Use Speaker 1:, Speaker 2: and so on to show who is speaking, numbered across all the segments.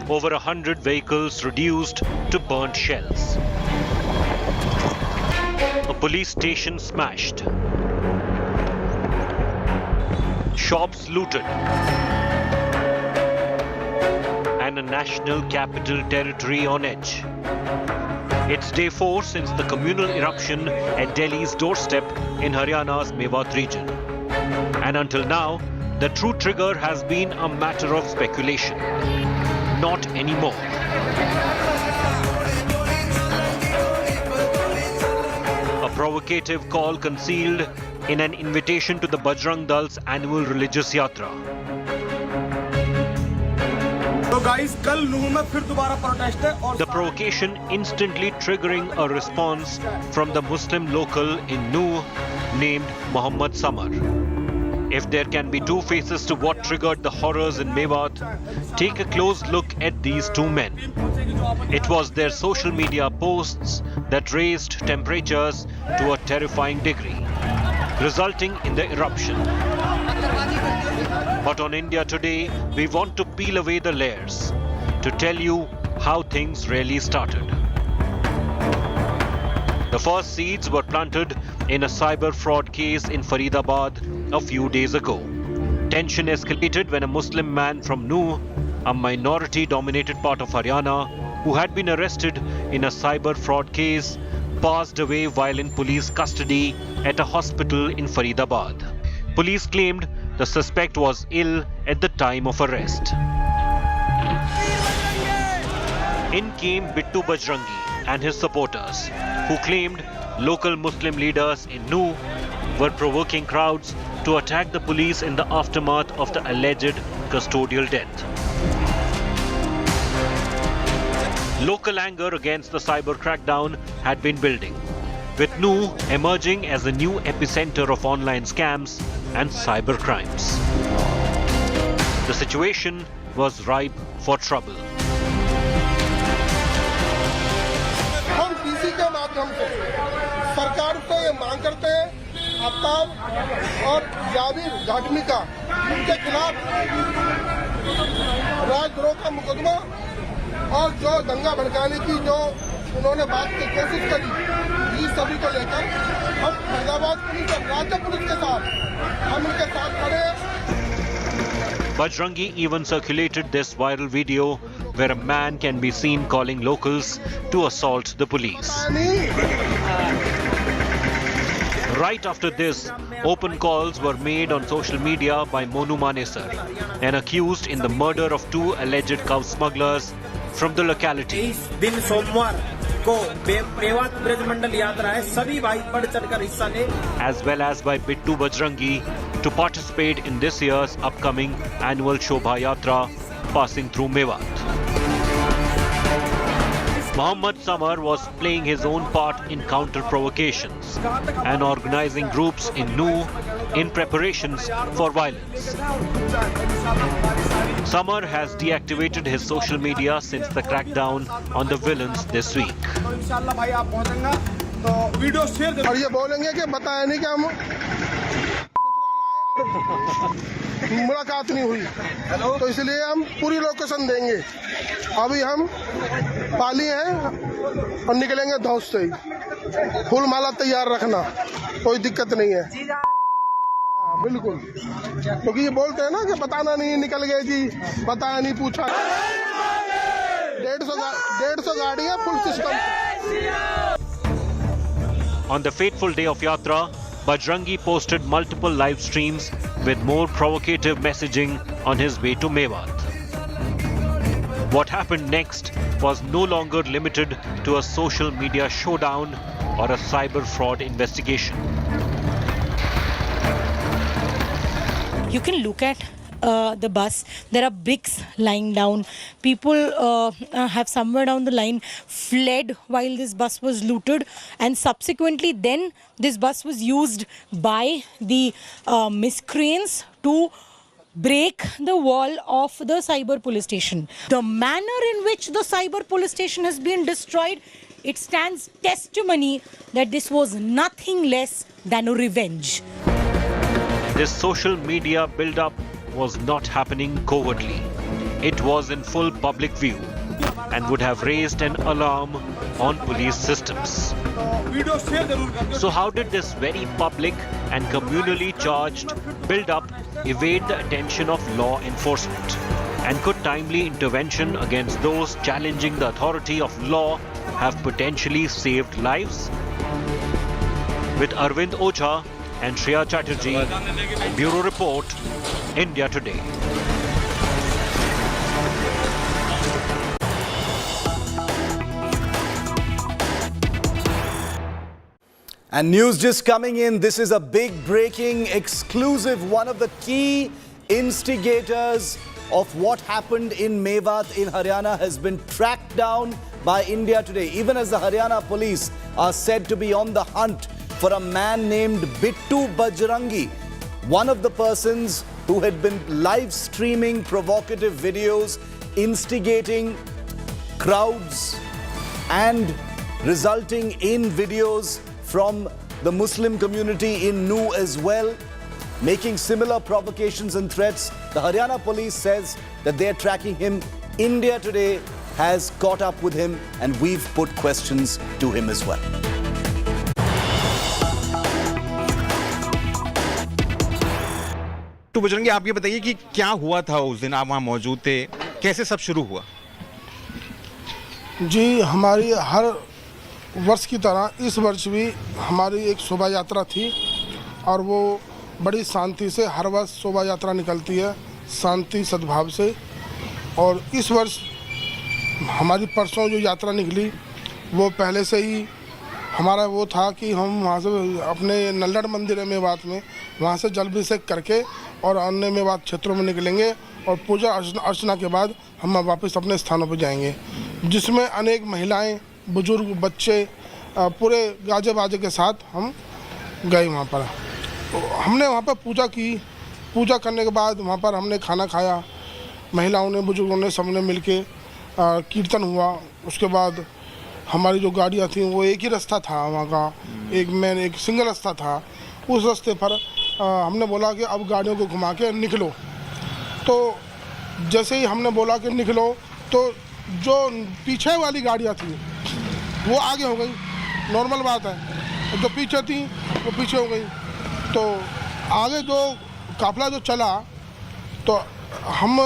Speaker 1: Over 100 vehicles reduced to burnt shells. A police station smashed. Shops looted. And a national capital territory on edge. It's day 4 since the communal eruption at Delhi's doorstep in Haryana's Mewat region. And until now, the true trigger has been a matter of speculation. Not anymore. A provocative call concealed in an invitation to the Bajrang Dal's annual religious yatra. The provocation instantly triggering a response from the Muslim local in Nuh named Muhammad Samar. If there can be two faces to what triggered the horrors in Mewat, take a close look at these two men. It was their social media posts that raised temperatures to a terrifying degree, resulting in the eruption. But on India Today, we want to peel away the layers to tell you how things really started. The first seeds were planted in a cyber fraud case in Faridabad a few days ago. Tension escalated when a Muslim man from Nuh, a minority-dominated part of Haryana, who had been arrested in a cyber fraud case, passed away while in police custody at a hospital in Faridabad. Police claimed the suspect was ill at the time of arrest. In came Bittu Bajrangi and his supporters, who claimed local Muslim leaders in Nuh were provoking crowds to attack the police in the aftermath of the alleged custodial death. Local anger against the cyber crackdown had been building, with Nuh emerging as a new epicenter of online scams and cyber crimes. The situation was ripe for trouble.
Speaker 2: हम PC के माध्यम से सरकार से ये मांग करते हैं आफ्ताब और याबिर घाटमी का उनके खिलाफ राजद्रोह का मुकदमा और जो दंगा भड़काने की जो उन्होंने बात की कोशिश करी, ये सभी को लेकर हम फरीदाबाद पुलिस और राज्य पुलिस के साथ हम उनके साथ खड़े हैं.
Speaker 1: Bajrangi even circulated this viral video where a man can be seen calling locals to assault the police. Right after this, open calls were made on social media by Monu Manesar, an accused in the murder of two alleged cow smugglers from the locality.
Speaker 3: दिन सोमवार को मेवात ब्रज मंडल यात्रा है, सभी भाई बढ़ चढ़कर हिस्सा ले.
Speaker 1: As well as by Bittu Bajrangi to participate in this year's upcoming annual Shobha Yatra passing through Mewat. Muhammad Samar was playing his own part in counter provocations and organizing groups in Nuh in preparations for violence. Samar has deactivated his social media since the crackdown on the villains this week.
Speaker 2: और ये बोलेंगे कि बताया नहीं कि हम मुलाकात नहीं हुई, तो इसलिए हम पूरी लोकेशन देंगे. अभी हम पाली हैं और निकलेंगे धौस से ही. फूल माला तैयार रखना, कोई दिक्कत नहीं है. बिल्कुल, क्योंकि ये बोलते हैं ना कि बताना नहीं, निकल गए जी, बताया नहीं, पूछा. 150 गाड़ियां full system.
Speaker 1: On the fateful day of Yatra, Bajrangi posted multiple live streams with more provocative messaging on his way to Mewat. What happened next was no longer limited to a social media showdown or a cyber fraud investigation.
Speaker 4: You can look at the bus. There are bricks lying down. People have somewhere down the line fled while this bus was looted, and subsequently then this bus was used by the miscreants to break the wall of the cyber police station. The manner in which the cyber police station has been destroyed, it stands testimony that this was nothing less than a revenge.
Speaker 1: This social media build-up was not happening covertly. it was in full public view and would have raised an alarm on police systems. So how did this very public and communally charged build-up evade the attention of law enforcement? And could timely intervention against those challenging the authority of law have potentially saved lives? With Arvind Ocha and Shreya Chatterjee, Bureau Report, India Today.
Speaker 5: And news just coming in, this is a big breaking exclusive. One of the key instigators of what happened in Mewat in Haryana has been tracked down by India Today. Even as the Haryana Police are said to be on the hunt for a man named Bittu Bajrangi, one of the persons who had been live streaming provocative videos, instigating crowds and resulting in videos from the Muslim community in Nuh as well, making similar provocations and threats. The Haryana Police says that they're tracking him. India Today has caught up with him and we've put questions to him as well.
Speaker 6: तो बजरंगी, आप ये बताइए कि क्या हुआ था उस दिन, आप वहाँ मौजूद थे, कैसे सब शुरू हुआ?
Speaker 2: जी, हमारी हर वर्ष की तरह इस वर्ष भी हमारी एक शोभा यात्रा थी और वो बड़ी शांति से हर वर्ष शोभा यात्रा निकलती है, शांति सद्भाव से। और इस वर्ष हमारी परसों जो यात्रा निकली वो पहले से ही हमारा वो था कि हम वहाँ से अपने नल्लड़ मंदिर है मेवात में, वहाँ से जल अभिषेक करके और अन्य मेवात क्षेत्रों में निकलेंगे और पूजा अर्चना के बाद हम वापस अपने स्थानों पर जाएंगे, जिसमें अनेक महिलाएं, बुजुर्ग, बच्चे पूरे गाजे बाजे के साथ हम गए वहाँ पर। हमने वहाँ पर पूजा की। पूजा करने के बाद वहाँ पर हमने खाना खाया, महिलाओं ने, बुजुर्गों ने, सबने मिल के कीर्तन हुआ। उसके बाद हमारी जो गाड़ियाँ थी वो एक ही रास्ता था वहाँ का, एक सिंगल रास्ता था। उस रास्ते पर हमने बोला कि अब गाड़ियों को घुमा के निकलो। तो जैसे ही हमने बोला कि निकलो तो जो पीछे वाली गाड़ियाँ थी वो आगे हो गई, नॉर्मल बात है। जो पीछे थी वो पीछे हो गई। तो आगे जो काफिला जो चला तो हम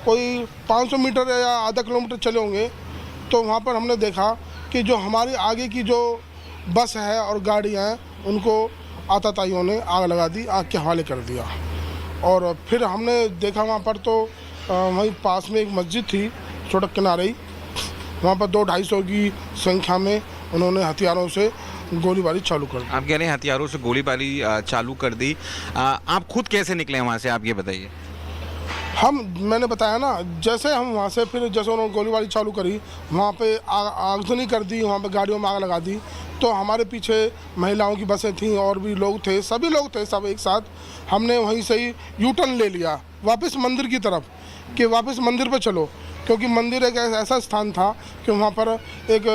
Speaker 2: कोई 500 मीटर या आधा किलोमीटर चले होंगे तो वहाँ पर हमने देखा कि जो हमारी आगे की जो बस है और गाड़ियाँ हैं उनको आतताइयों ने आग लगा दी, आग के हवाले कर दिया। और फिर हमने देखा वहाँ पर तो वहीं पास में एक मस्जिद थी सड़क किनारे ही, वहाँ पर 200-250 की संख्या में उन्होंने हथियारों से गोलीबारी चालू कर दी।
Speaker 6: आप कह रहे हैं हथियारों से गोलीबारी चालू कर दी, आप खुद कैसे निकले वहाँ से, आप ये बताइए।
Speaker 2: मैंने बताया ना, जैसे हम वहाँ से फिर जैसे उन्होंने गोलीबारी चालू करी, वहाँ पे आगजनी कर दी, वहाँ पे गाड़ियों में आग लगा दी। तो हमारे पीछे महिलाओं की बसें थीं और भी लोग थे, सभी लोग थे, सब एक साथ। हमने वहीं से ही यू टर्न ले लिया वापस मंदिर की तरफ कि वापस मंदिर पे चलो, क्योंकि मंदिर एक ऐसा स्थान था कि वहाँ पर एक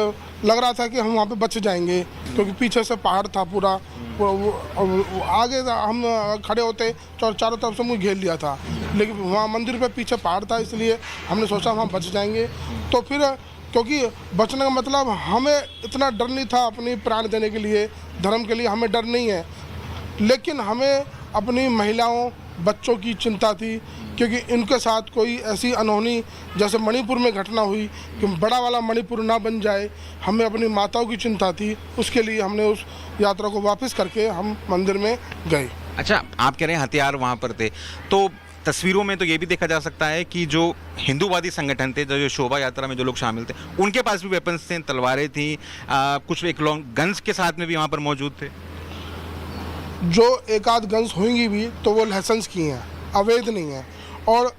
Speaker 2: लग रहा था कि हम वहाँ पे बच जाएंगे, क्योंकि पीछे से पहाड़ था पूरा। आगे हम खड़े होते तो चारों तरफ से मुझे घेर लिया था, लेकिन वहाँ मंदिर पे पीछे पहाड़ था, इसलिए हमने सोचा वहाँ बच जाएंगे। तो फिर क्योंकि बचने का मतलब हमें इतना डर नहीं था, अपनी प्राण देने के लिए, धर्म के लिए हमें डर नहीं है, लेकिन हमें अपनी महिलाओं, बच्चों की चिंता थी, क्योंकि इनके साथ कोई ऐसी अनहोनी जैसे मणिपुर में घटना हुई कि बड़ा वाला मणिपुर ना बन जाए, हमें अपनी माताओं की चिंता थी। उसके लिए हमने उस यात्रा को वापस करके हम मंदिर में गए।
Speaker 6: अच्छा, आप कह रहे हैं हथियार वहाँ पर थे, तो तस्वीरों में तो ये भी देखा जा सकता है कि जो हिंदूवादी संगठन थे, जो शोभा यात्रा में जो लोग शामिल थे, उनके पास भी वेपन्स थे, तलवारें थी, कुछ एक लॉन्ग गन्स के साथ में भी वहाँ पर मौजूद थे।
Speaker 2: जो एक आध गन्स होंगी भी तो वो लाइसेंस की हैं, अवैध नहीं है। और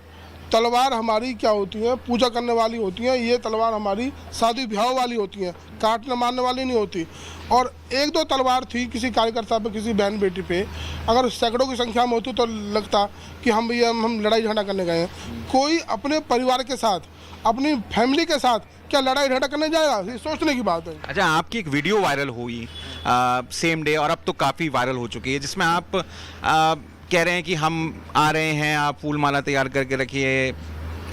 Speaker 2: तलवार हमारी क्या होती हैं, पूजा करने वाली होती हैं। ये तलवार हमारी शादी ब्याह वाली होती हैं, काटने मारने वाली नहीं होती। और एक दो तलवार थी किसी कार्यकर्ता पे, किसी बहन बेटी पे, अगर सैकड़ों की संख्या में होती तो लगता कि हम लड़ाई झगड़ा करने गए हैं। कोई अपने परिवार के साथ, अपनी फैमिली के साथ क्या लड़ाई झगड़ा करने जाएगा, ये सोचने की बात है।
Speaker 6: अच्छा, आपकी एक वीडियो वायरल हुई सेम डे, और अब तो काफ़ी वायरल हो चुकी है, जिसमें आप कह रहे हैं कि हम आ रहे हैं, आप फूल माला तैयार करके रखिए,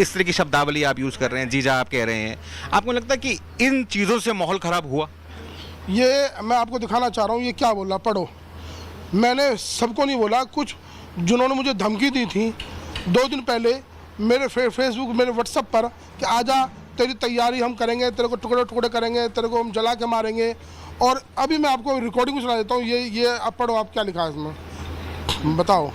Speaker 6: इस तरह की शब्दावली आप यूज़ कर रहे हैं, जीजा आप कह रहे हैं, आपको लगता है कि इन चीज़ों से माहौल ख़राब हुआ?
Speaker 2: ये मैं आपको दिखाना चाह रहा हूँ, ये क्या बोला पढ़ो। मैंने सबको नहीं बोला, कुछ जिन्होंने मुझे धमकी दी थी 2 दिन पहले मेरे फेसबुक, मेरे व्हाट्सएप पर कि आजा तेरी तैयारी हम करेंगे, तेरे को टुकड़े टुकड़े करेंगे, तेरे को हम जला के मारेंगे। और अभी मैं आपको रिकॉर्डिंग सुना देता हूँ, ये अब पढ़ो, आप क्या लिखा है इसमें बताओ।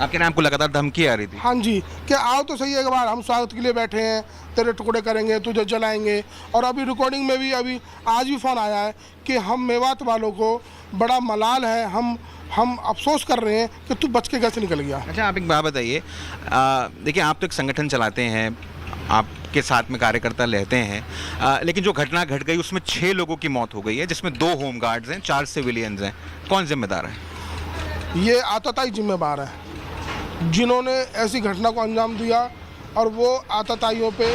Speaker 6: आपके नाम को लगातार धमकी आ रही थी?
Speaker 2: हाँ जी, कि आओ तो सही एक बार, हम स्वागत के लिए बैठे हैं, तेरे टुकड़े करेंगे, तुझे जलाएंगे। और अभी रिकॉर्डिंग में भी अभी आज भी फ़ोन आया है कि हम मेवात वालों को बड़ा मलाल है, हम अफसोस कर रहे हैं कि तू बच के कैसे निकल गया।
Speaker 6: अच्छा, आप एक बात बताइए, देखिए आप तो एक संगठन चलाते हैं, आपके साथ में कार्यकर्ता रहते हैं, लेकिन जो घटना घट गई उसमें 6 लोगों की मौत हो गई है, जिसमें 2 होमगार्ड्स हैं, 4 सिविलियंस हैं। कौन जिम्मेदार है?
Speaker 2: ये आतताई जिम्मेदार है जिन्होंने ऐसी घटना को अंजाम दिया। और वो आतताइयों पे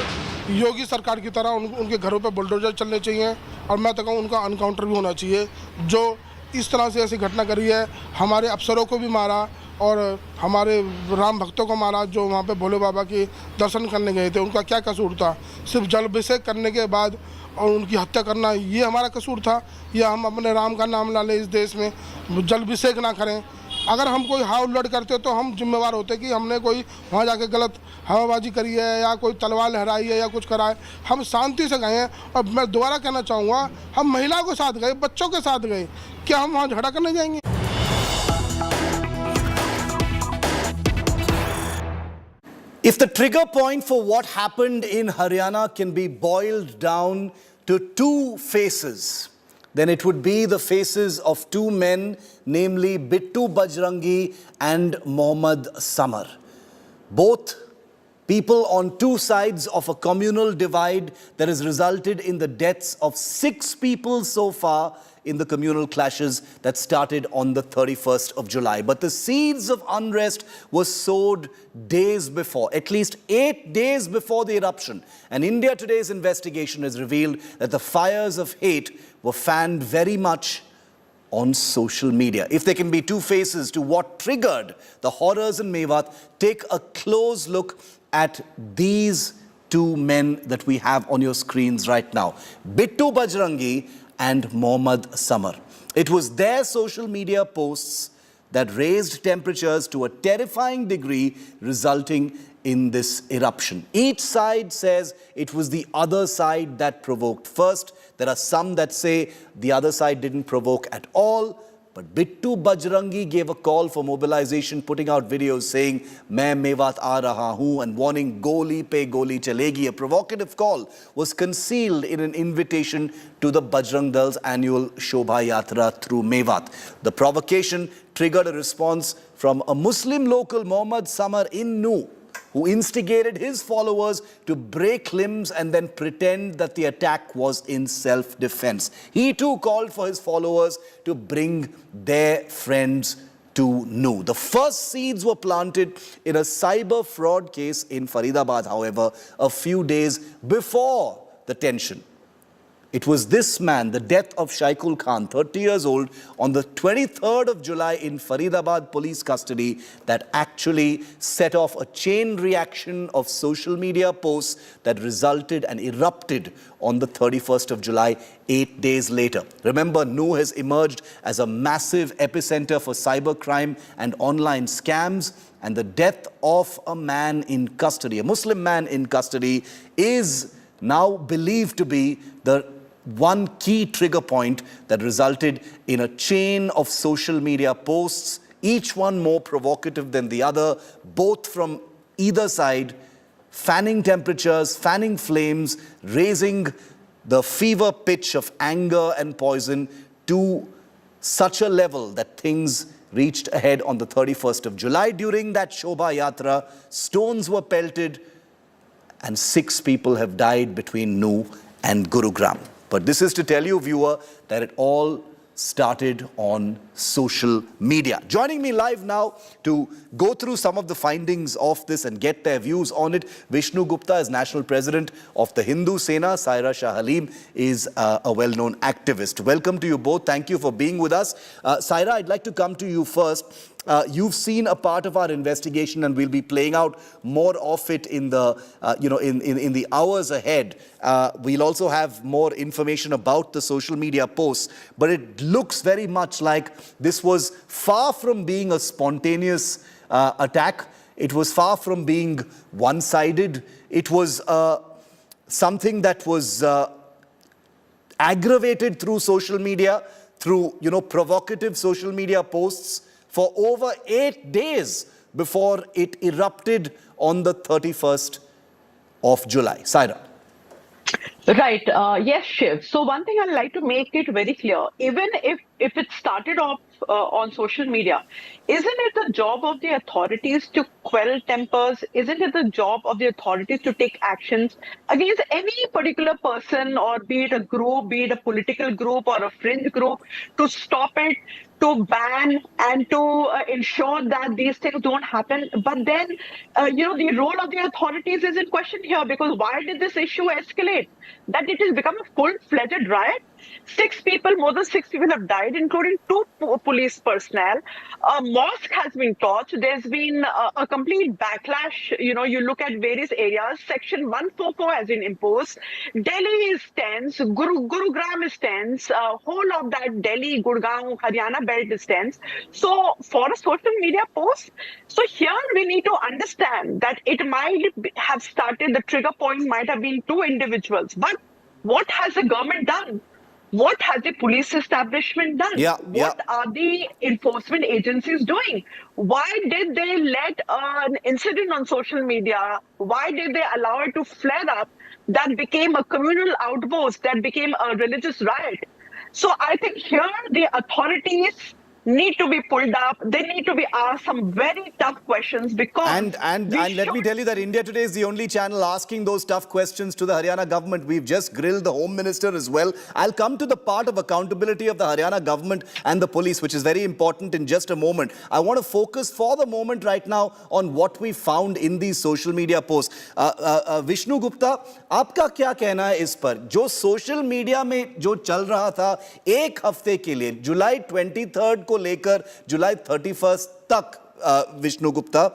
Speaker 2: योगी सरकार की तरह उनके घरों पे बुलडोजर चलने चाहिए। और मैं तो कहूँ उनका अनकाउंटर भी होना चाहिए। जो इस तरह से ऐसी घटना करी है, हमारे अफसरों को भी मारा और हमारे राम भक्तों को मारा जो वहाँ पे भोले बाबा के दर्शन करने गए थे। उनका क्या कसूर था? सिर्फ जलाभिषेक करने के बाद और उनकी हत्या करना, ये हमारा कसूर था? या हम अपने राम का नाम ला लें इस देश में, जलाभिषेक ना करें? अगर हम कोई हाव लड़ करते तो हम जिम्मेवार होते कि हमने कोई वहाँ जाके गलत हवाबाजी करी है या कोई तलवार लहराई है या कुछ करा है। हम शांति से गए हैं। और मैं दोबारा कहना चाहूँगा, हम महिलाओं के साथ गए, बच्चों के साथ गए, क्या हम वहाँ झगड़ा करने जाएंगे?
Speaker 5: If the trigger point for what happened in Haryana can be boiled down to 2 faces, then it would be the faces of 2 men, namely Bittu Bajrangi and Mohammad Samar. Both people on 2 sides of a communal divide that has resulted in the deaths of 6 people so far in the communal clashes that started on the 31st of July. But the seeds of unrest were sowed days before, at least 8 days before the eruption. And India Today's investigation has revealed that the fires of hate were fanned very much on social media. If there can be 2 faces to what triggered the horrors in Mewat, take a close look at these 2 men that we have on your screens right now. Bittu Bajrangi and Mohammad Samar. It was their social media posts that raised temperatures to a terrifying degree, resulting in this eruption. Each side says it was the other side that provoked first. There are some that say the other side didn't provoke at all. But Bittu Bajrangi gave a call for mobilization, putting out videos saying, "Main Mewat aa raha hoon," and warning, "Goli pe goli chalegi." A provocative call was concealed in an invitation to the Bajrang Dal's annual Shobha Yatra through Mewat. The provocation triggered a response from a Muslim local, Mohammad Samar in Nuh, who instigated his followers to break limbs and then pretend that the attack was in self-defense. He too called for his followers to bring their friends to Nuh. The first seeds were planted in a cyber fraud case in Faridabad, however, a few days before the tension. It was this man, the death of Shaikul Khan, 30 years old, on the 23rd of July in Faridabad police custody that actually set off a chain reaction of social media posts that resulted and erupted on the 31st of July, 8 days later. Remember, Nuh has emerged as a massive epicenter for cybercrime and online scams, and the death of a man in custody, a Muslim man in custody, is now believed to be the one key trigger point that resulted in a chain of social media posts, each one more provocative than the other, both from either side, fanning temperatures, fanning flames, raising the fever pitch of anger and poison to such a level that things reached a head on the 31st of July. During that Shobha Yatra, stones were pelted and 6 people have died between Nuh and Gurugram. But this is to tell you, viewer, that it all started on social media. Joining me live now to go through some of the findings of this and get their views on it, Vishnu Gupta is National President of the Hindu Sena. Saira Shah Halim is a well-known activist. Welcome to you both. Thank you for being with us. Saira, I'd like to come to you first. you've seen a part of our investigation, and we'll be playing out more of it in the in the hours ahead. We'll also have more information about the social media posts, but it looks very much like this was far from being a spontaneous attack. It was far from being one-sided. It was something that was aggravated through social media, through provocative social media posts for over 8 days before it erupted on the 31st of July. Saira.
Speaker 7: Right. Yes, Shiv. So one thing I'd like to make it very clear, even if it started off on social media, isn't it the job of the authorities to quell tempers? Isn't it the job of the authorities to take actions against any particular person, or be it a group, be it a political group or a fringe group, to stop it, to ban and to ensure that these things don't happen? But then, the role of the authorities is in question here, because why did this issue escalate? That it has become a full-fledged riot. More than six people have died, including 2 police personnel. A mosque has been torched. There's been a complete backlash. You look at various areas. Section 144 has been imposed. Delhi is tense. Gurugram is tense. Whole of that Delhi, Gurugram, Haryana belt is tense. So for a social media post, so here we need to understand that it might have started, the trigger point might have been 2 individuals. But what has the government done? What has the police establishment done? What are the enforcement agencies doing? Why did they let an incident on social media? Why did they allow it to flare up? That became a communal outburst, that became a religious riot. So I think here the authorities need to be pulled up. They need to be asked some very tough questions, because
Speaker 5: and let me tell you that India Today is the only channel asking those tough questions to the Haryana government. We've just grilled the Home Minister as well. I'll come to the part of accountability of the Haryana government and the police, which is very important, in just a moment. I want to focus for the moment right now on what we found in these social media posts. Vishnu Gupta, आपका क्या कहना है इस पर? जो social media में जो चल रहा था एक हफ्ते के लिए, जुलाई 23rd को लेकर जुलाई 31st तक, विष्णु गुप्ता,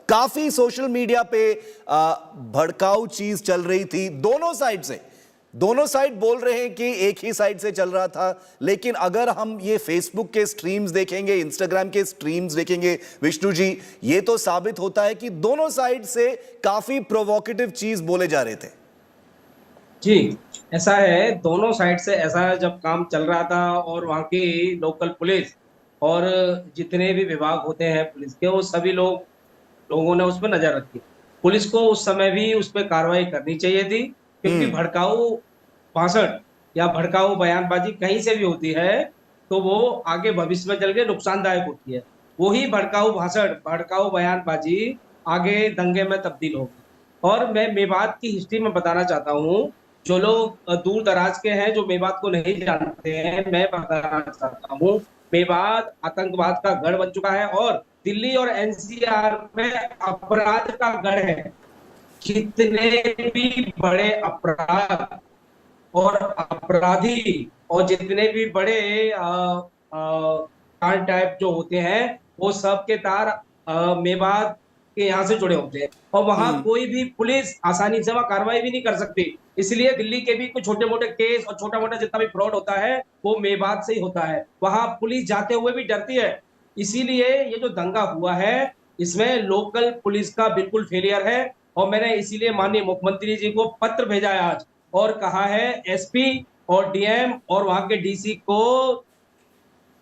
Speaker 5: काफी सोशल मीडिया पे भड़काऊ चीज चल रही थी दोनों साइड से। दोनों साइड बोल रहे हैं कि एक ही साइड से चल रहा था, लेकिन अगर हम ये फेसबुक के स्ट्रीम्स देखेंगे, इंस्टाग्राम के स्ट्रीम्स देखेंगे, विष्णु जी, ये तो साबित होता है कि दोनों साइड से काफी प्रोवोकेटिव चीज बोले जा रहे थे।
Speaker 3: जी, ऐसा है, दोनों साइड से ऐसा जब काम चल रहा था, और वहाँ की लोकल पुलिस और जितने भी विभाग होते हैं पुलिस के, वो सभी लोगों ने उस पर नजर रखी। पुलिस को उस समय भी उस पर कार्रवाई करनी चाहिए थी, क्योंकि भड़काऊ भाषण या भड़काऊ बयानबाजी कहीं से भी होती है तो वो आगे भविष्य में चल के नुकसानदायक होती है। वही भड़काऊ भाषण, भड़काऊ बयानबाजी आगे दंगे में तब्दील होगी। और मैं मेवात की हिस्ट्री में बताना चाहता हूँ, जो लोग दूर दराज के हैं, जो मेवात को नहीं जानते हैं, मैं बताना चाहता हूँ, मेवात आतंकवाद का गढ़ बन चुका है, और दिल्ली और एनसीआर में अपराध का गढ़ है। जितने भी बड़े अपराध और अपराधी और जितने भी बड़े कांड टाइप जो होते हैं, वो सब के तार मेवात के यहाँ से जुड़े होते हैं, और वहां कोई भी पुलिस आसानी से वहां कार्रवाई भी नहीं कर सकती। इसलिए दिल्ली के भी कुछ छोटे मोटे केस और छोटा मोटा जितना भी फ्रॉड होता है वो मेवात से ही होता है। वहां पुलिस जाते हुए भी डरती है। इसीलिए ये जो दंगा हुआ है, इसमें लोकल पुलिस का बिल्कुल फेलियर है, और मैंने इसीलिए माननीय मुख्यमंत्री जी को पत्र भेजा है आज, और कहा है एसपी और डीएम और वहां के डीसी को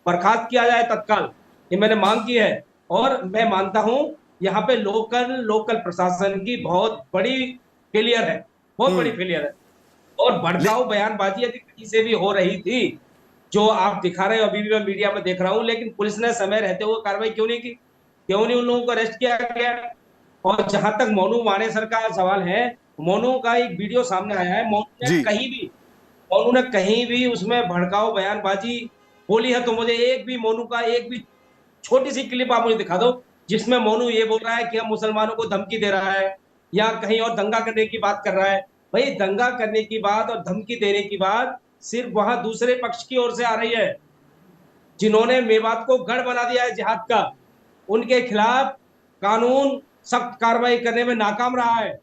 Speaker 3: बर्खास्त किया जाए तत्काल। ये मैंने मांग की है, और मैं मानता हूं यहाँ पे लोकल प्रशासन की बहुत बड़ी फेलियर है, बहुत बड़ी फेलियर है। और भड़काऊ बयानबाजी यदि कहीं से भी हो रही थी, जो आप दिखा रहे हो, अभी भी मैं मीडिया में देख रहा हूँ, लेकिन पुलिस ने समय रहते हुए कार्रवाई क्यों नहीं की? क्यों नहीं उन लोगों को अरेस्ट किया गया? और जहां तक मोनू मानेसर का सवाल है, मोनू का एक वीडियो सामने आया है, मोनू ने कहीं भी उसमें भड़काऊ बयानबाजी बोली है तो मुझे एक भी छोटी सी क्लिप आप मुझे दिखा दो जिसमें मोनू ये बोल रहा है कि हम मुसलमानों को धमकी दे रहा है, या कहीं और दंगा करने की बात कर रहा है। भाई, दंगा करने की बात और धमकी देने की बात सिर्फ वहां दूसरे पक्ष की ओर से आ रही है, जिन्होंने मेवात को गढ़ बना दिया है जिहाद का। उनके खिलाफ कानून सख्त कार्रवाई करने में नाकाम रहा है।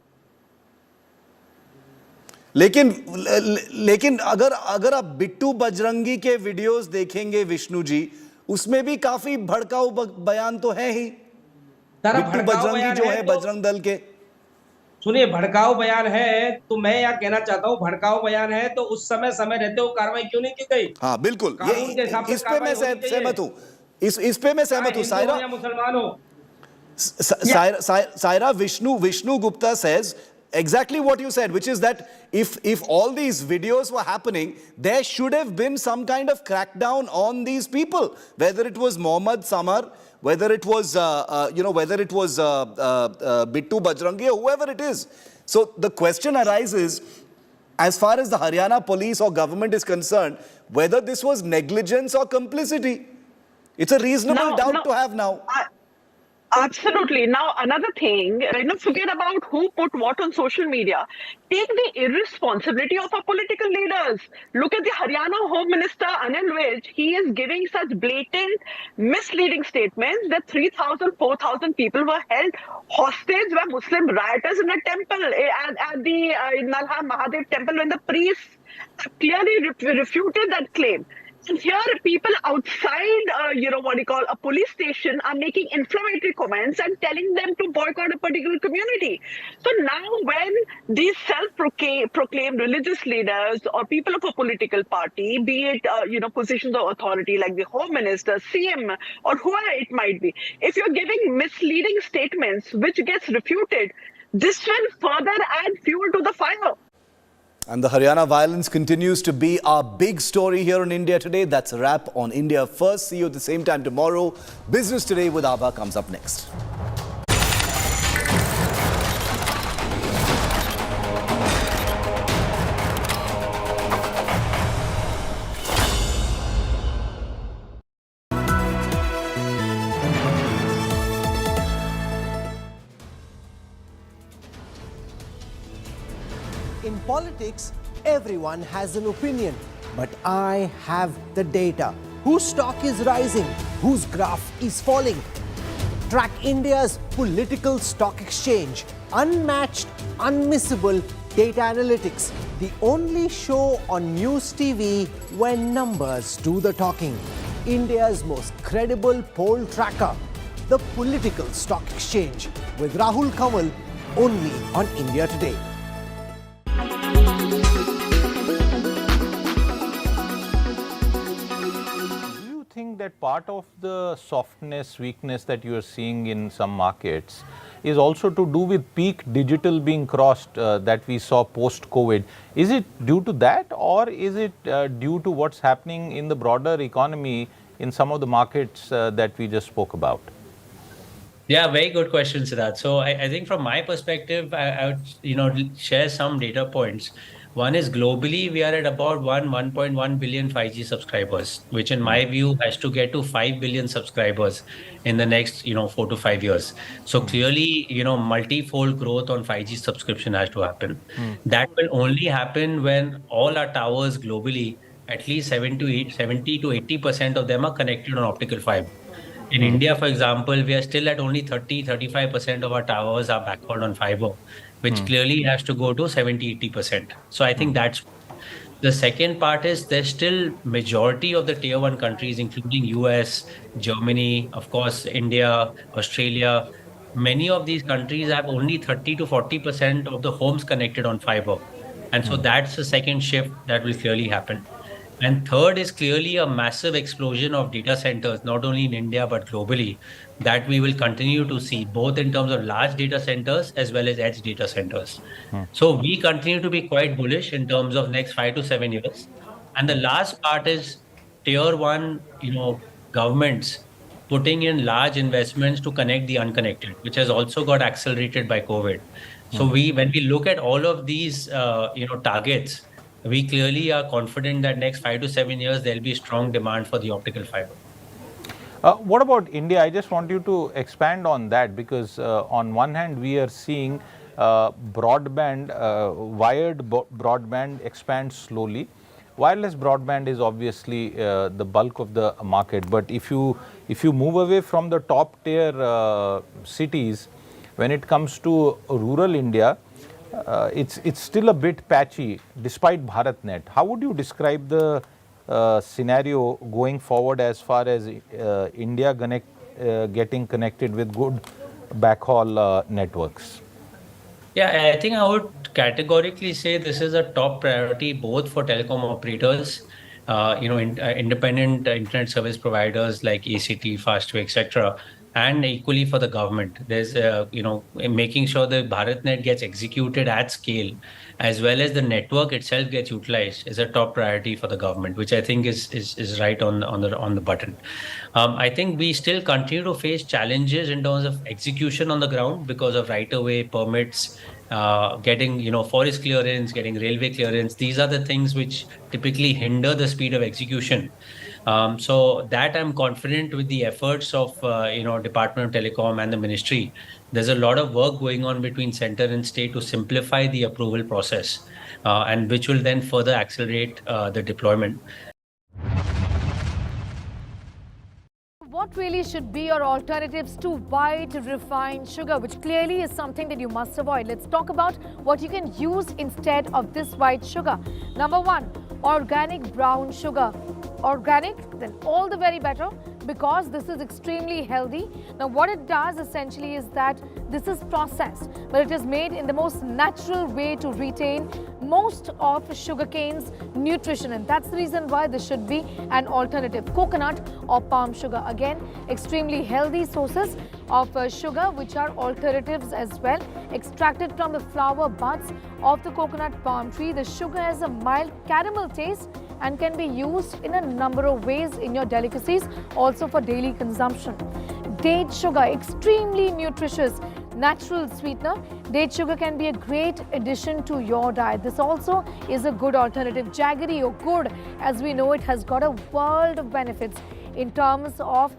Speaker 5: लेकिन अगर आप बिट्टू बजरंगी के वीडियोस देखेंगे विष्णु जी, उसमें भी काफी भड़काऊ बयान तो है ही। बिट्टू बजरंगी जो है बजरंग दल के,
Speaker 3: सुनिए, भड़काऊ बयान है तो मैं यहाँ कहना चाहता हूँ, भड़काऊ बयान है तो उस समय रहते हो कार्रवाई क्यों नहीं की गई?
Speaker 5: हाँ बिल्कुल,
Speaker 3: कानून के हिसाब से
Speaker 5: इस पे मैं सहमत हूँ, इस पे मैं सहमत हूँ। सायरा,
Speaker 3: मुसलमान हो,
Speaker 5: Saira, Vishnu Gupta says exactly what you said, which is that if all these videos were happening, there should have been some kind of crackdown on these people, whether it was Mohammad Samar, whether it was Bittu Bajrangi or whoever it is. So the question arises, as far as the Haryana police or government is concerned, whether this was negligence or complicity. It's a reasonable doubt to have now.
Speaker 7: Absolutely. Now, another thing, forget about who put what on social media. Take the irresponsibility of our political leaders. Look at the Haryana Home Minister, Anil Vij. He is giving such blatant, misleading statements that 3,000, 4,000 people were held hostage by Muslim rioters in a temple, at the Nalha Mahadev temple, when the priests clearly refuted that claim. And here, people outside, a police station are making inflammatory comments and telling them to boycott a particular community. So now, when these self-proclaimed religious leaders or people of a political party, be it, positions of authority like the Home Minister, CM, or whoever it might be, if you're giving misleading statements which gets refuted, this will further add fuel to the fire.
Speaker 5: And the Haryana violence continues to be our big story here on India Today. That's a wrap on India First. See you at the same time tomorrow. Business Today with Abha comes up next.
Speaker 8: In politics, everyone has an opinion, but I have the data. Whose stock is rising? Whose graph is falling? Track India's political stock exchange. Unmatched, unmissable data analytics. The only show on News TV when numbers do the talking. India's most credible poll tracker. The Political Stock Exchange with Rahul Kamal, only on India Today.
Speaker 9: Think that part of the softness, weakness that you are seeing in some markets is also to do with peak digital being crossed that we saw post-COVID. Is it due to that, or is it due to what's happening in the broader economy in some of the markets that we just spoke about?
Speaker 10: Yeah, very good question, Siddharth. So I think from my perspective, I would share some data points. One is globally, we are at about 1.1 billion 5G subscribers, which in my view has to get to 5 billion subscribers in the next, 4 to 5 years. So clearly, multi-fold growth on 5G subscription has to happen. That will only happen when all our towers globally, at least 70 to 80% of them are connected on optical fiber. In India, for example, we are still at only 35% of our towers are backward on fiber, which clearly has to go to 70-80%. So I think that's the second part. Is there's still majority of the tier 1 countries, including US, Germany, of course, India, Australia. Many of these countries have only 30 to 40% of the homes connected on fiber. And so that's the second shift that will clearly happen. And third is clearly a massive explosion of data centers, not only in India, but globally, that we will continue to see, both in terms of large data centers as well as edge data centers. So we continue to be quite bullish in terms of next 5 to 7 years. And the last part is tier 1, governments putting in large investments to connect the unconnected, which has also got accelerated by COVID. So when we look at all of these, targets, we clearly are confident that next 5 to 7 years, there'll be strong demand for the optical fiber.
Speaker 9: What about India? I just want you to expand on that, because on one hand, we are seeing wired broadband expand slowly. wireless broadband is obviously the bulk of the market. But if you move away from the top tier cities, when it comes to rural India, it's still a bit patchy despite BharatNet. How would you describe the scenario going forward as far as India getting connected with good backhaul networks?
Speaker 10: Yeah, I think I would categorically say this is a top priority both for telecom operators, independent internet service providers like ACT, Fastway, etc., and equally for the government. There's, making sure that BharatNet gets executed at scale, as well as the network itself gets utilized, is a top priority for the government, which I think is right on the button. I think we still continue to face challenges in terms of execution on the ground because of right-of-way permits, getting forest clearance, getting railway clearance. These are the things which typically hinder the speed of execution. So that I'm confident with the efforts of Department of Telecom and the ministry. There's a lot of work going on between center and state to simplify the approval process, and which will then further accelerate the deployment.
Speaker 11: What really should be your alternatives to white refined sugar, which clearly is something that you must avoid? Let's talk about what you can use instead of this white sugar. Number one, organic brown sugar. Organic, then all the very better, because this is extremely healthy. Now what it does essentially is that this is processed, but it is made in the most natural way to retain most of sugarcane's nutrition, and that's the reason why this should be an alternative. Coconut or palm sugar, again extremely healthy sources of sugar, which are alternatives as well, extracted from the flower buds of the coconut palm tree. The sugar has a mild caramel taste and can be used in a number of ways in your delicacies, also for daily consumption. Date sugar, extremely nutritious natural sweetener. Date sugar can be a great addition to your diet. This also is a good alternative. Jaggery or gur, as we know, it has got a world of benefits in terms of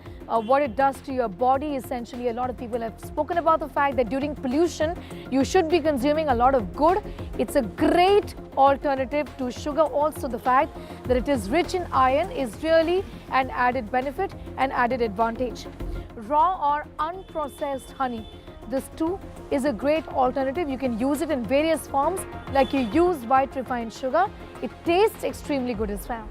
Speaker 11: what it does to your body. Essentially, a lot of people have spoken about the fact that during pollution, you should be consuming a lot of gur. It's a great alternative to sugar. Also, the fact that it is rich in iron is really an added benefit and added advantage. Raw or unprocessed honey. This too is a great alternative. You can use it in various forms, like you use white refined sugar. It tastes extremely good as well.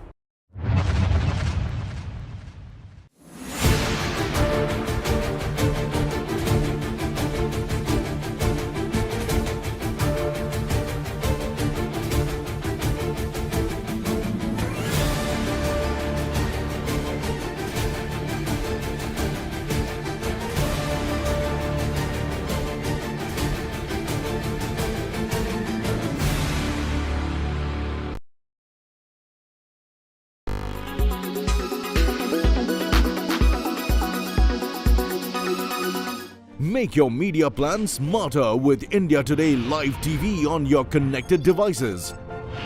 Speaker 12: Make your media plan smarter with India Today Live TV on your connected devices.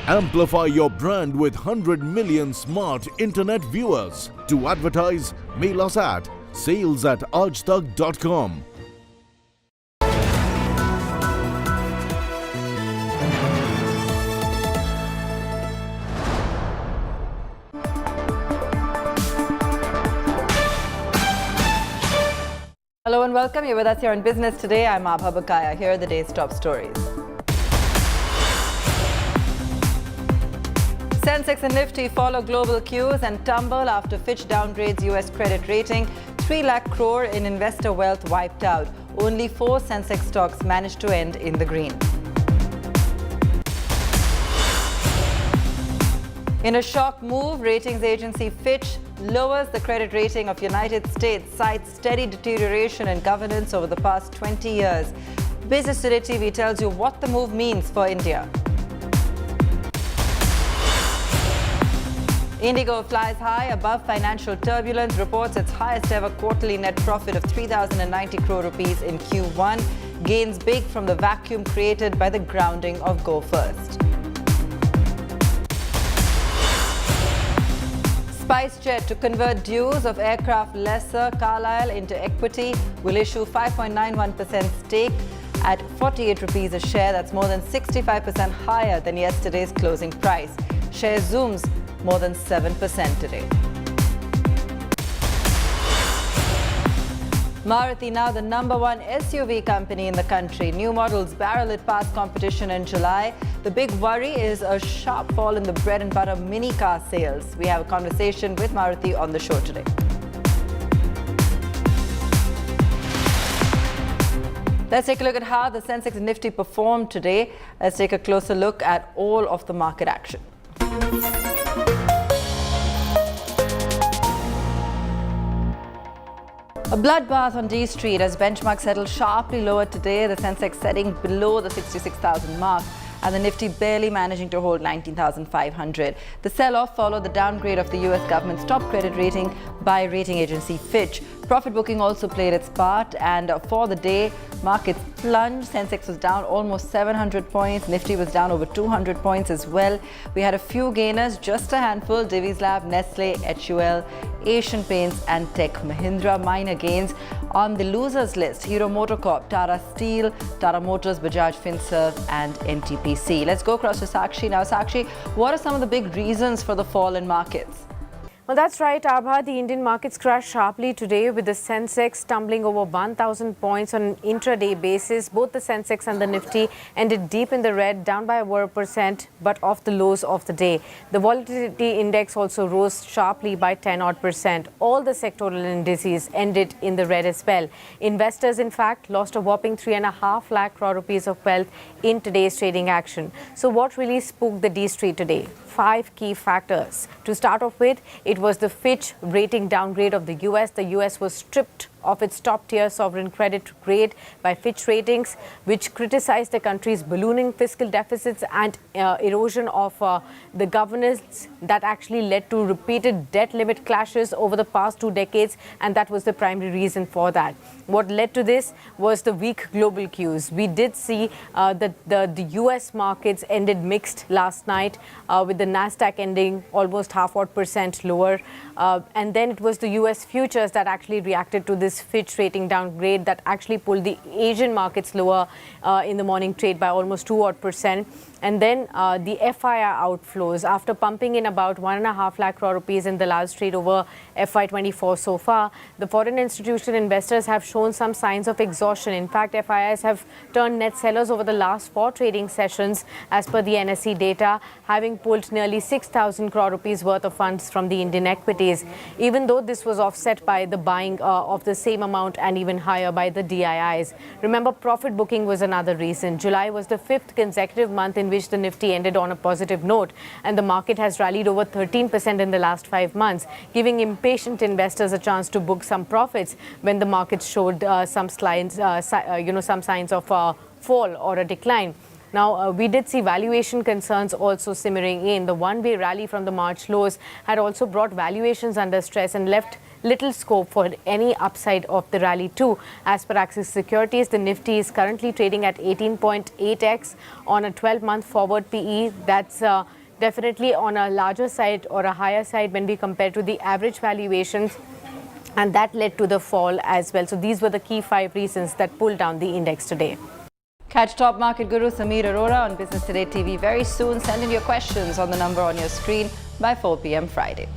Speaker 12: Amplify your brand with 100 million smart internet viewers. To advertise, mail us at sales@aajtak.com.
Speaker 13: Hello and welcome. You're with us here on Business Today. I'm Abha Bakaya. Here are the day's top stories. Sensex and Nifty follow global cues and tumble after Fitch downgrades US credit rating. 3 lakh crore in investor wealth wiped out. Only 4 Sensex stocks managed to end in the green. In a shock move, ratings agency Fitch lowers the credit rating of United States, cites steady deterioration in governance over the past 20 years. Business Today TV tells you what the move means for India. Indigo flies high above financial turbulence, reports its highest ever quarterly net profit of 3,090 crore rupees in Q1, gains big from the vacuum created by the grounding of Go First. SpiceJet to convert dues of aircraft lessor Carlyle into equity will issue 5.91% stake at 48 rupees a share. That's more than 65% higher than yesterday's closing price. Share zooms more than 7% today. Maruti now the #1 SUV company in the country. New models barrel it past competition in July. The big worry is a sharp fall in the bread and butter mini car sales. We have a conversation with Maruti on the show today. Let's take a look at how the Sensex and Nifty performed today. Let's take a closer look at all of the market action. A bloodbath on D Street as benchmark settled sharply lower today, the Sensex setting below the 66,000 mark and the Nifty barely managing to hold 19,500. The sell-off followed the downgrade of the US government's top credit rating by rating agency Fitch. Profit booking also played its part, and for the day, markets plunged. Sensex was down almost 700 points. Nifty was down over 200 points as well. We had a few gainers, just a handful: Divi's Lab, Nestle, HUL, Asian Paints and Tech Mahindra. Minor gains. On the losers list, Hero MotoCorp, Tata Steel, Tata Motors, Bajaj Finserv and NTPC. Let's go across to Sakshi now. Sakshi, what are some of the big reasons for the fall in markets?
Speaker 11: Well, that's right, Abha. The Indian markets crashed sharply today with the Sensex tumbling over 1,000 points on an intraday basis. Both the Sensex and the Nifty ended deep in the red, down by over 1%, but off the lows of the day. The volatility index also rose sharply by 10-odd%. All the sectoral indices ended in the red as well. Investors, in fact, lost a whopping 3.5 lakh crore rupees of wealth in today's trading action. So what really spooked the D Street today? 5 key factors. To start off with, it was the Fitch rating downgrade of the US. The US was stripped of its top-tier sovereign credit grade by Fitch Ratings, which criticized the country's ballooning fiscal deficits and erosion of the governance that actually led to repeated debt limit clashes over the past 2 decades, and that was the primary reason for that. What led to this was the weak global cues. We did see that the US markets ended mixed last night, with the Nasdaq ending almost 0.5% lower, and then it was the US futures that actually reacted to this Fitch rating downgrade that actually pulled the Asian markets lower in the morning trade by almost 2-odd%. And then the FII outflows, after pumping in about 1.5 lakh crore rupees in the last trade over FY24 so far, the foreign institutional investors have shown some signs of exhaustion. In fact, FIIs have turned net sellers over the last 4 trading sessions as per the NSE data, having pulled nearly 6,000 crore rupees worth of funds from the Indian equities, even though this was offset by the buying of the same amount and even higher by the DIIs. Remember, profit booking was another reason. July was the 5th consecutive month in which the Nifty ended on a positive note, and the market has rallied over 13% in the last 5 months, giving impatient investors a chance to book some profits when the markets showed some signs of fall or a decline. Now, we did see valuation concerns also simmering in. The one-way rally from the March lows had also brought valuations under stress and left little scope for any upside of the rally too. As per Axis Securities, the Nifty is currently trading at 18.8x on a 12-month forward PE. That's definitely on a larger side or a higher side when we compare to the average valuations, and that led to the fall as well. So these were the key 5 reasons that pulled down the index today.
Speaker 13: Catch top market guru Samir Arora on Business Today TV very soon. Send in your questions on the number on your screen by 4 p.m. Friday.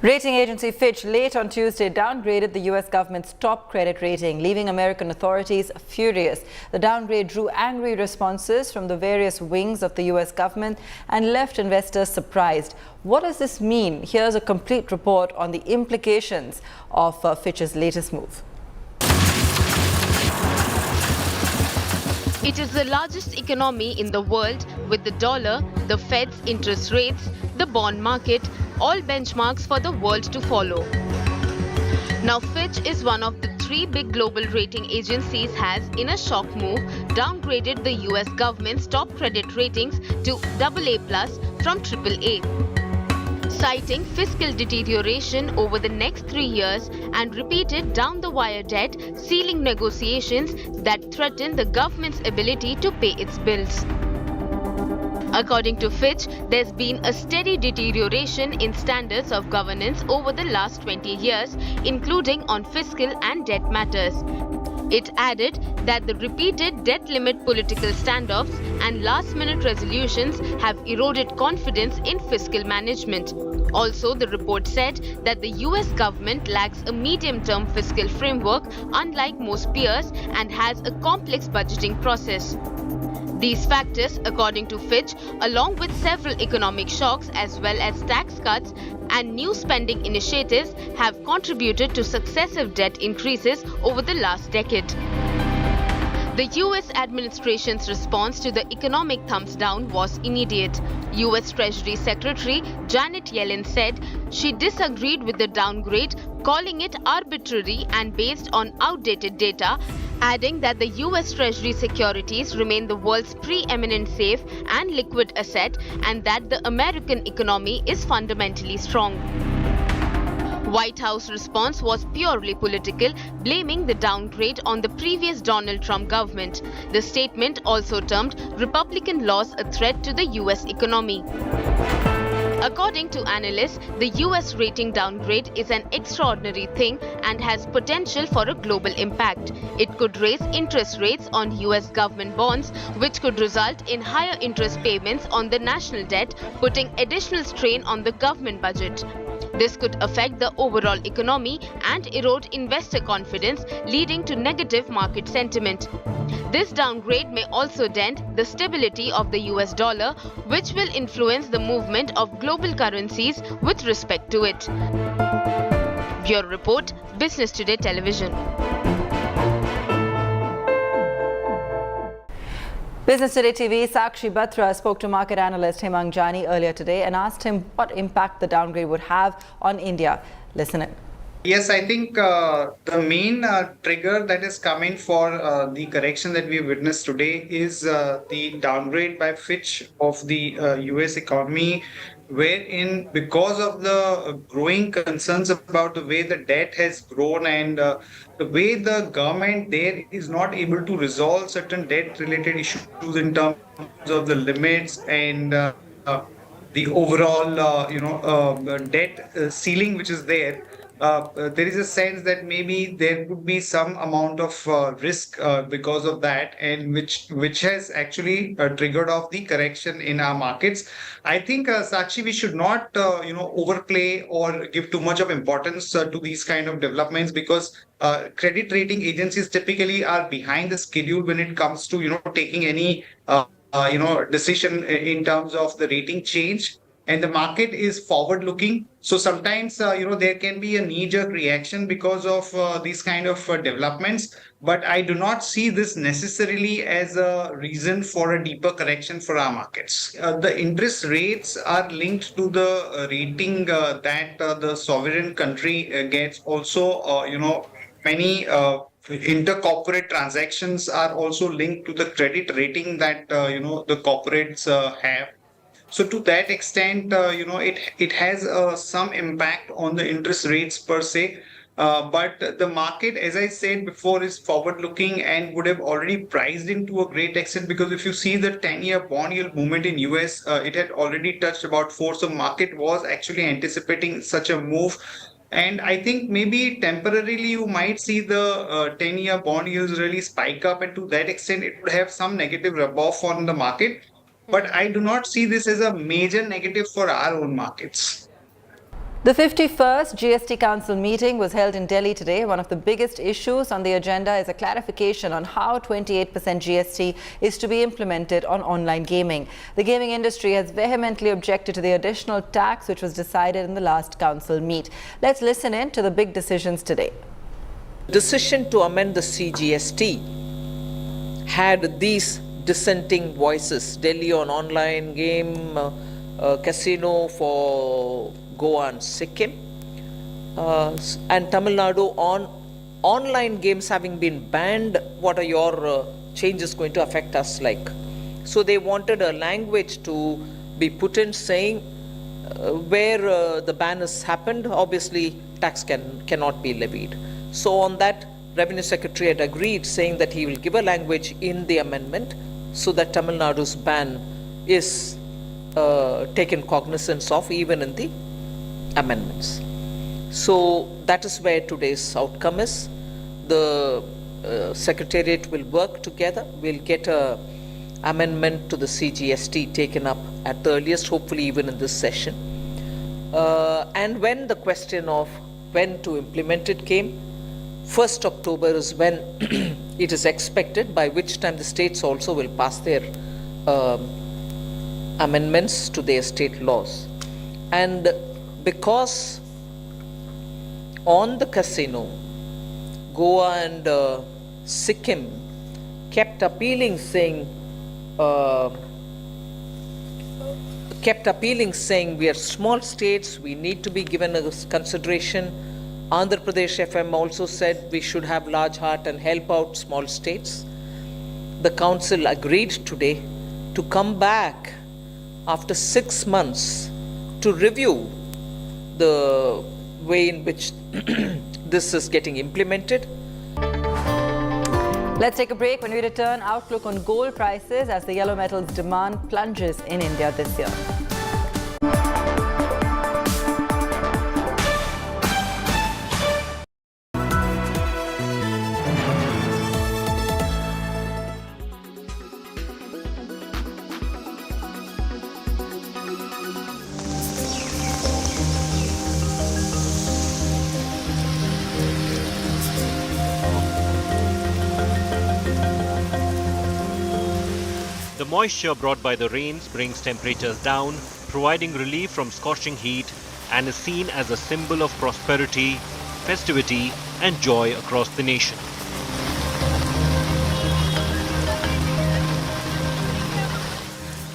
Speaker 13: Rating agency Fitch late on Tuesday downgraded the US government's top credit rating, leaving American authorities furious. The downgrade drew angry responses from the various wings of the US government and left investors surprised. What does this mean? Here's a complete report on the implications of Fitch's latest move.
Speaker 14: It is the largest economy in the world, with the dollar, the Fed's interest rates, the bond market, all benchmarks for the world to follow. Now, Fitch is one of the 3 big global rating agencies has, in a shock move, downgraded the US government's top credit ratings to AA+ from AAA. Citing fiscal deterioration over the next 3 years and repeated down-the-wire debt ceiling negotiations that threaten the government's ability to pay its bills. According to Fitch, there's been a steady deterioration in standards of governance over the last 20 years, including on fiscal and debt matters. It added that the repeated debt limit political standoffs and last-minute resolutions have eroded confidence in fiscal management. Also, the report said that the US government lacks a medium-term fiscal framework, unlike most peers, and has a complex budgeting process. These factors, according to Fitch, along with several economic shocks as well as tax cuts and new spending initiatives, have contributed to successive debt increases over the last decade. The US administration's response to the economic thumbs down was immediate. US Treasury Secretary Janet Yellen said she disagreed with the downgrade, calling it arbitrary and based on outdated data, adding that the US Treasury securities remain the world's preeminent safe and liquid asset and that the American economy is fundamentally strong. White House response was purely political, blaming the downgrade on the previous Donald Trump government. The statement also termed Republican loss a threat to the US economy. According to analysts, the US rating downgrade is an extraordinary thing and has potential for a global impact. It could raise interest rates on US government bonds, which could result in higher interest payments on the national debt, putting additional strain on the government budget. This could affect the overall economy and erode investor confidence, leading to negative market sentiment. This downgrade may also dent the stability of the US dollar, which will influence the movement of global currencies with respect to it. Bureau Report, Business Today Television.
Speaker 13: Business Today TV, Sakshi Batra spoke to market analyst Hemang Jani earlier today and asked him what impact the downgrade would have on India. Listen in.
Speaker 15: Yes, I think the main trigger that is coming for the correction that we witnessed today is the downgrade by Fitch of the US economy, wherein because of the growing concerns about the way the debt has grown and the way the government there is not able to resolve certain debt related issues in terms of the limits and the overall debt ceiling which is there. There is a sense that maybe there could be some amount of risk because of that, and which has actually triggered off the correction in our markets. I think, Sakshi, we should not overplay or give too much of importance to these kind of developments, because credit rating agencies typically are behind the schedule when it comes to taking any decision in terms of the rating change. And the market is forward looking. So sometimes, there can be a knee-jerk reaction because of these kind of developments. But I do not see this necessarily as a reason for a deeper correction for our markets. The interest rates are linked to the rating that the sovereign country gets. Also, many intercorporate transactions are also linked to the credit rating that, the corporates have. So to that extent, it has some impact on the interest rates per se. But the market, as I said before, is forward-looking and would have already priced into a great extent, because if you see the 10-year bond yield movement in US, it had already touched about 4. So market was actually anticipating such a move. And I think maybe temporarily you might see the 10-year bond yields really spike up, and to that extent, it would have some negative rub-off on the market. But I do not see this as a major negative for our own markets.
Speaker 13: The 51st GST Council meeting was held in Delhi today. One of the biggest issues on the agenda is a clarification on how 28% GST is to be implemented on online gaming. The gaming industry has vehemently objected to the additional tax which was decided in the last council meet. Let's listen in to the big decisions today.
Speaker 16: Decision to amend the CGST had these dissenting voices: Delhi on online game, casino for Goa and Sikkim, and Tamil Nadu on online games having been banned. What are your changes going to affect us like? So they wanted a language to be put in saying where the ban has happened, obviously tax cannot be levied. So on that, Revenue Secretary had agreed, saying that he will give a language in the amendment so that Tamil Nadu's ban is taken cognizance of even in the amendments. So that is where today's outcome is. The Secretariat will work together. We'll get a amendment to the CGST taken up at the earliest, hopefully even in this session. And when the question of when to implement it came, 1st October is when it is expected, by which time the states also will pass their amendments to their state laws. And because on the casino, Goa and Sikkim kept appealing saying we are small states, we need to be given a consideration. Andhra Pradesh FM also said we should have large heart and help out small states. The council agreed today to come back after 6 months to review the way in which this is getting implemented.
Speaker 13: Let's take a break. When we return, outlook on gold prices as the yellow metals demand plunges in India this year.
Speaker 1: The moisture brought by the rains brings temperatures down, providing relief from scorching heat, and is seen as a symbol of prosperity, festivity, and joy across the nation.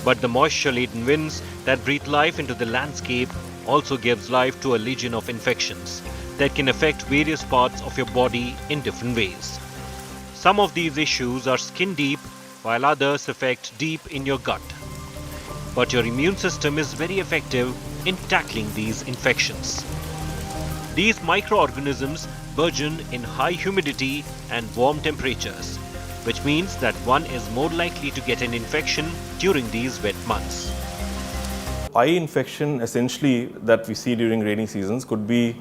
Speaker 1: But the moisture-laden winds that breathe life into the landscape also gives life to a legion of infections that can affect various parts of your body in different ways. Some of these issues are skin deep, while others affect deep in your gut. But your immune system is very effective in tackling these infections. These microorganisms burgeon in high humidity and warm temperatures, which means that one is more likely to get an infection during these wet months.
Speaker 17: Eye infection essentially that we see during rainy seasons could be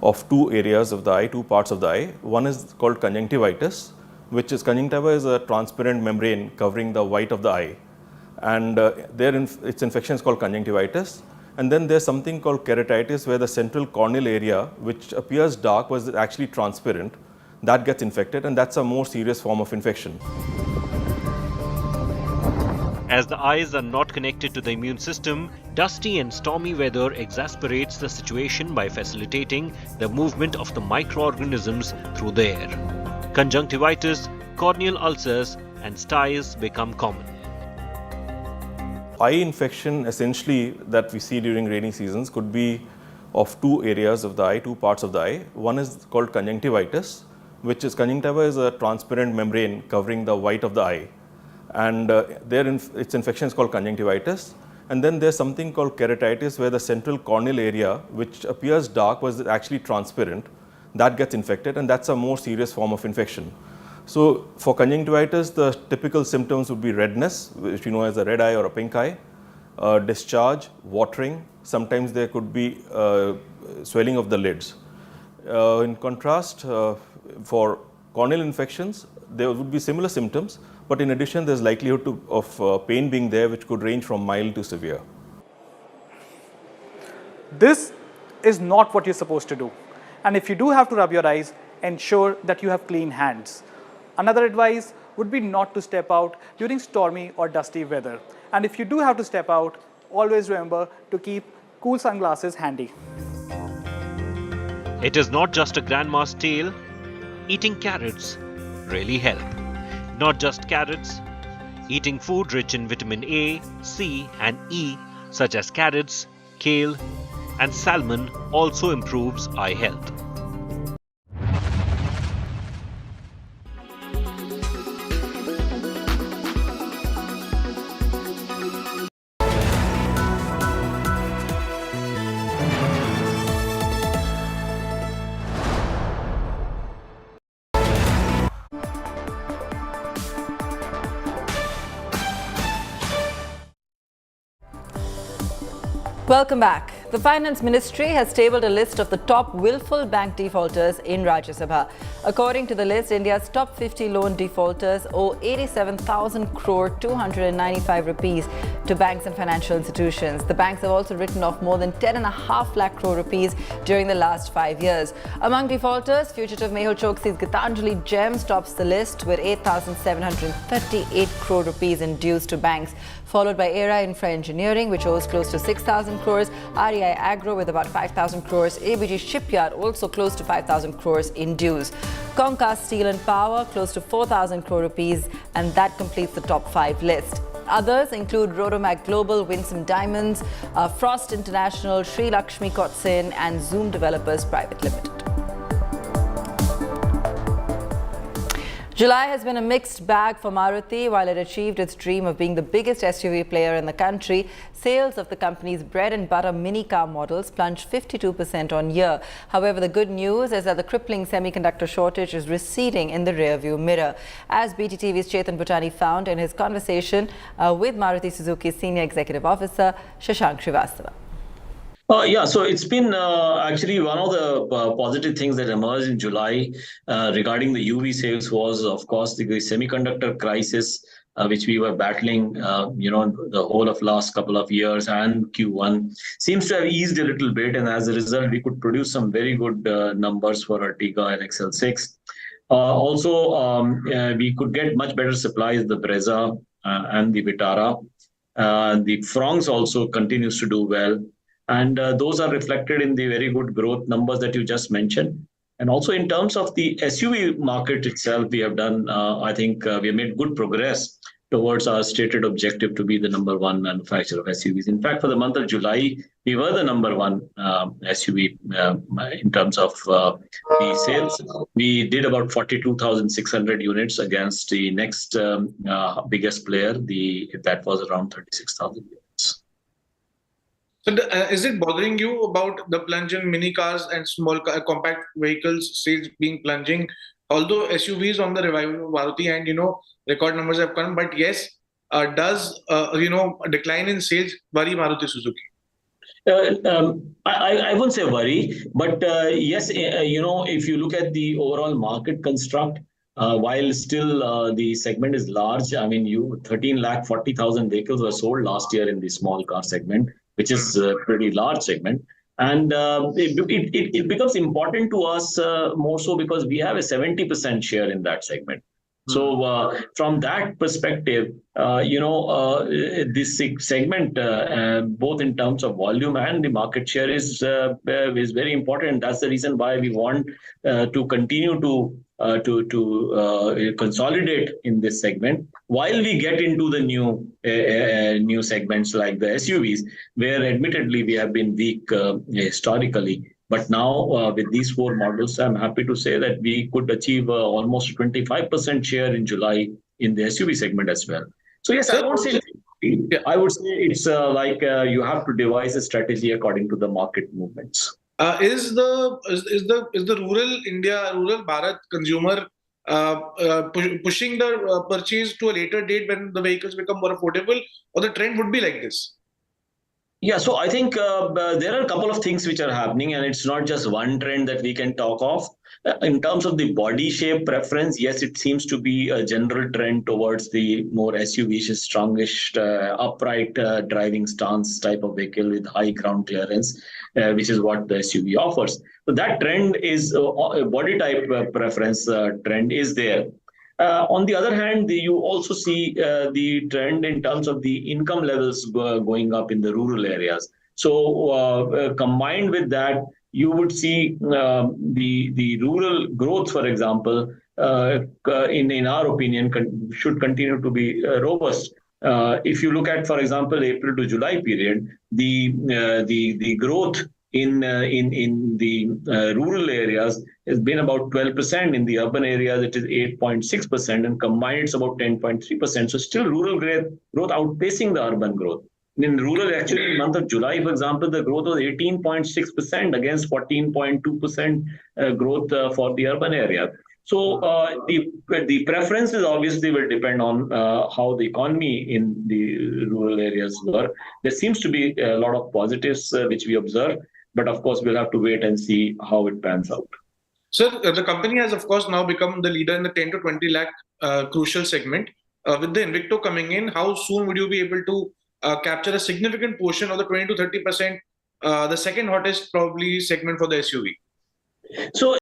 Speaker 17: of two areas of the eye, two parts of the eye. One is called conjunctivitis, which is conjunctiva is a transparent membrane covering the white of the eye, and its infection is called conjunctivitis. And then there's something called keratitis, where the central corneal area, which appears dark, was actually transparent. That gets infected, and that's a more serious form of infection.
Speaker 1: As the eyes are not connected to the immune system, dusty and stormy weather exacerbates the situation by facilitating the movement of the microorganisms through the air. Conjunctivitis, corneal ulcers, and styes become common.
Speaker 17: Eye infection essentially that we see during rainy seasons could be of two areas of the eye, two parts of the eye. One is called conjunctivitis, which is conjunctiva is a transparent membrane covering the white of the eye, and its infection is called conjunctivitis. And then there's something called keratitis, where the central corneal area, which appears dark, was actually transparent. That gets infected, and that's a more serious form of infection. So for conjunctivitis, the typical symptoms would be redness, which you know as a red eye or a pink eye, discharge, watering. Sometimes there could be swelling of the lids. In contrast, for corneal infections, there would be similar symptoms, but in addition, there's likelihood of pain being there, which could range from mild to severe.
Speaker 18: This is not what you're supposed to do. And if you do have to rub your eyes, ensure that you have clean hands. Another advice would be not to step out during stormy or dusty weather. And if you do have to step out, always remember to keep cool sunglasses handy.
Speaker 1: It is not just a grandma's tale. Eating carrots really help. Not just carrots. Eating food rich in vitamin A, C, and E, such as carrots, kale, and salmon, also improves eye health.
Speaker 13: Welcome back. The Finance Ministry has tabled a list of the top willful bank defaulters in Rajya Sabha. According to the list, India's top 50 loan defaulters owe 87,000 crore 295 rupees to banks and financial institutions. The banks have also written off more than 10.5 lakh crore rupees during the last 5 years. Among defaulters, fugitive Mehul Choksi's Gitanjali Gems tops the list with 8,738 crore rupees in dues to banks, followed by ERA Infra Engineering, which owes close to 6,000 crores, REI Agro with about 5,000 crores, ABG Shipyard also close to 5,000 crores in dues. Concast Steel and Power close to 4,000 crore rupees, and that completes the top 5 list. Others include Rodomag Global, Winsome Diamonds, Frost International, Sri Lakshmi Kotsin, and Zoom Developers Private Limited. July has been a mixed bag for Maruti. While it achieved its dream of being the biggest SUV player in the country, sales of the company's bread and butter mini car models plunged 52% on year. However, the good news is that the crippling semiconductor shortage is receding in the rearview mirror, as BTTV's Chetan Bhutani found in his conversation with Maruti Suzuki's Senior Executive Officer Shashank Srivastava.
Speaker 19: Yeah, so it's been actually one of the positive things that emerged in July regarding the UV sales was, of course, the semiconductor crisis, which we were battling, the whole of last couple of years, and Q1 seems to have eased a little bit. And as a result, we could produce some very good numbers for Ertiga and XL6. We could get much better supplies, the Brezza and the Vitara. The Fronx also continues to do well. And those are reflected in the very good growth numbers that you just mentioned. And also in terms of the SUV market itself, we have done, I think we have made good progress towards our stated objective to be the number one manufacturer of SUVs. In fact, for the month of July, we were the number one SUV in terms of the sales. We did about 42,600 units against the next biggest player. That was around 36,000 units.
Speaker 2: So is it bothering you about the plunge in mini cars and small compact vehicles sales being plunging? Although SUVs on the revival of Maruti and record numbers have come, but yes, does a decline in sales worry Maruti Suzuki?
Speaker 19: I wouldn't say worry, but yes, if you look at the overall market construct, while still the segment is large, 13,40,000 vehicles were sold last year in the small car segment, which is a pretty large segment. And it becomes important to us more so because we have a 70% share in that segment. So from that perspective, this segment, both in terms of volume and the market share, is very important. That's the reason why we want to continue to consolidate in this segment while we get into the new segments like the SUVs, where admittedly we have been weak historically. But now with these 4 models, I'm happy to say that we could achieve almost 25% share in July in the SUV segment as well. So yes, I would say it's like you have to devise a strategy according to the market movements.
Speaker 2: Is the rural India, rural Bharat consumer pushing the purchase to a later date when the vehicles become more affordable, or the trend would be like this?
Speaker 19: Yeah, so I think there are a couple of things which are happening, and it's not just one trend that we can talk of. In terms of the body shape preference, yes, it seems to be a general trend towards the more SUV-ish, strongish, upright driving stance type of vehicle with high ground clearance, which is what the SUV offers. So that trend is body type preference trend is there. On the other hand, you also see the trend in terms of the income levels going up in the rural areas. So combined with that, you would see the rural growth, for example, in our opinion, should continue to be robust. If you look at, for example, April to July period, the growth in the rural areas has been about 12%. In the urban areas, it is 8.6%, and combined, it's about 10.3%. So still rural growth outpacing the urban growth. In rural, actually, in the month of July, for example, the growth was 18.6% against 14.2% growth for the urban area. So the preferences obviously will depend on how the economy in the rural areas work. There seems to be a lot of positives which we observe, but of course we'll have to wait and see how it pans out.
Speaker 20: Sir, the company has of course now become the leader in the 10 to 20 lakh crucial segment. With the Invicto coming in, how soon would you be able to capture a significant portion of the 20 to 30%, the second hottest probably segment for the SUV?
Speaker 19: So